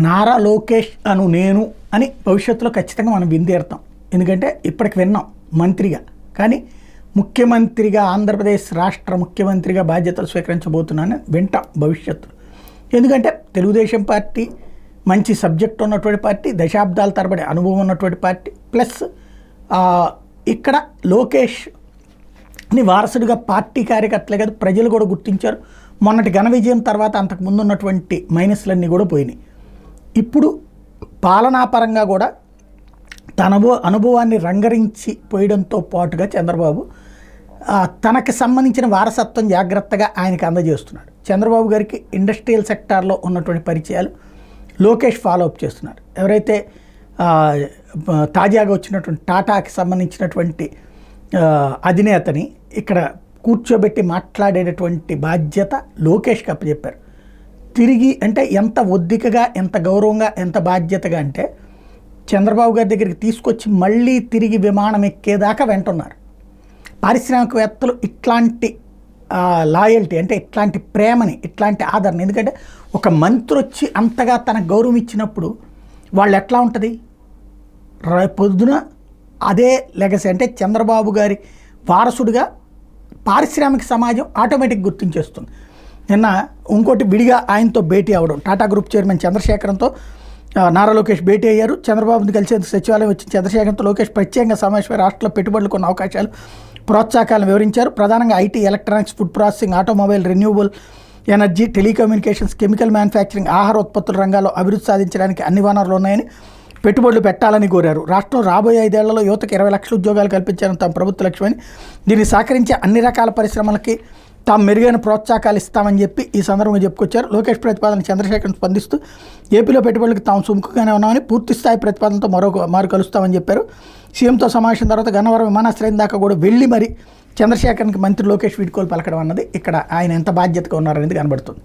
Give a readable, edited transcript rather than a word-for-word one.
నారా లోకేష్ అను నేను అని భవిష్యత్తులో ఖచ్చితంగా మనం విందేరుతాం. ఎందుకంటే ఇప్పటికి విన్నాం మంత్రిగా, కానీ ముఖ్యమంత్రిగా ఆంధ్రప్రదేశ్ రాష్ట్ర ముఖ్యమంత్రిగా బాధ్యతలు స్వీకరించబోతున్నానని వింటాం భవిష్యత్తులో. ఎందుకంటే తెలుగుదేశం పార్టీ మంచి సబ్జెక్ట్ ఉన్నటువంటి పార్టీ, దశాబ్దాల తరబడి అనుభవం ఉన్నటువంటి పార్టీ, ప్లస్ ఇక్కడ లోకేష్ని వారసుడిగా పార్టీ కార్యకర్తలే కాదు ప్రజలు కూడా గుర్తించారు. మొన్నటి ఘన విజయం తర్వాత అంతకు ముందు ఉన్నటువంటి మైనస్లన్నీ కూడా పోయినాయి. ఇప్పుడు పాలనాపరంగా కూడా తన అనుభవాన్ని రంగరించి పోయడంతో పాటుగా చంద్రబాబు తనకు సంబంధించిన వారసత్వం జాగ్రత్తగా ఆయనకు అందజేస్తున్నాడు. చంద్రబాబు గారికి ఇండస్ట్రియల్ సెక్టార్లో ఉన్నటువంటి పరిచయాలు లోకేష్ ఫాలోఅప్ చేస్తున్నారు. ఎవరైతే తాజాగా వచ్చినటువంటి టాటాకి సంబంధించినటువంటి అధినేతని ఇక్కడ కూర్చోబెట్టి మాట్లాడేటటువంటి బాధ్యత లోకేష్కి అప్పచెప్పారు. తిరిగి అంటే ఎంత ఒద్దికగా, ఎంత గౌరవంగా, ఎంత బాధ్యతగా అంటే చంద్రబాబు గారి దగ్గరికి తీసుకొచ్చి మళ్ళీ తిరిగి విమానం ఎక్కేదాకా వెంటున్నారు. పారిశ్రామికవేత్తలు ఇట్లాంటి లాయల్టీ అంటే ఇట్లాంటి ప్రేమని, ఇట్లాంటి ఆదరణ, ఎందుకంటే ఒక మంత్రి వచ్చి అంతగా తనకు గౌరవం ఇచ్చినప్పుడు వాళ్ళు ఎట్లా ఉంటుంది, పొద్దున అదే లెగసీ అంటే చంద్రబాబు గారి వారసుడిగా పారిశ్రామిక సమాజం ఆటోమేటిక్ గుర్తించేస్తుంది. నిన్న ఇంకోటి విడిగా ఆయనతో భేటీ అవ్వడం, టాటా గ్రూప్ చైర్మన్ చంద్రశేఖరంతో నారా లోకేష్ భేటీ అయ్యారు. చంద్రబాబుని కలిసేందుకు సచివాలయం వచ్చిన చంద్రశేఖరంతో లోకేష్ ప్రత్యేకంగా సమావేశమై రాష్ట్రంలో పెట్టుబడులకు ఉన్న అవకాశాలు, ప్రోత్సాహకాలను వివరించారు. ప్రధానంగా IT, electronics, food processing, automobile, renewable energy, telecommunications, chemical manufacturing, ఆహార ఉత్పత్తుల రంగాల్లో అభివృద్ధి సాధించడానికి అన్ని వనరులు ఉన్నాయని పెట్టుబడులు పెట్టాలని కోరారు. రాష్ట్రం రాబోయే 5 ఏళ్లలో యువతకు 20 లక్షల ఉద్యోగాలు కల్పించాలని తమ ప్రభుత్వ లక్ష్యమని, దీన్ని సహకరించే అన్ని రకాల పరిశ్రమలకి తాము మెరుగైన ప్రోత్సాహకాలు ఇస్తామని చెప్పి ఈ సందర్భంగా చెప్పుకొచ్చారు. లోకేష్ ప్రతిపాదన చంద్రశేఖర్ స్పందిస్తూ ఏపీలో పెట్టుబడులకు తాము సుముఖంగానే ఉన్నామని, పూర్తి స్థాయి ప్రతిపాదనతో మారు కలుస్తామని చెప్పారు. సీఎంతో సమావేశం తర్వాత గన్నవరం విమానాశ్రయం దాకా కూడా వెళ్ళి మరి చంద్రశేఖర్కి మంత్రి లోకేష్ వీడ్కోలు పలకడం అన్నది ఇక్కడ ఆయన ఎంత బాధ్యతగా ఉన్నారనేది కనబడుతుంది.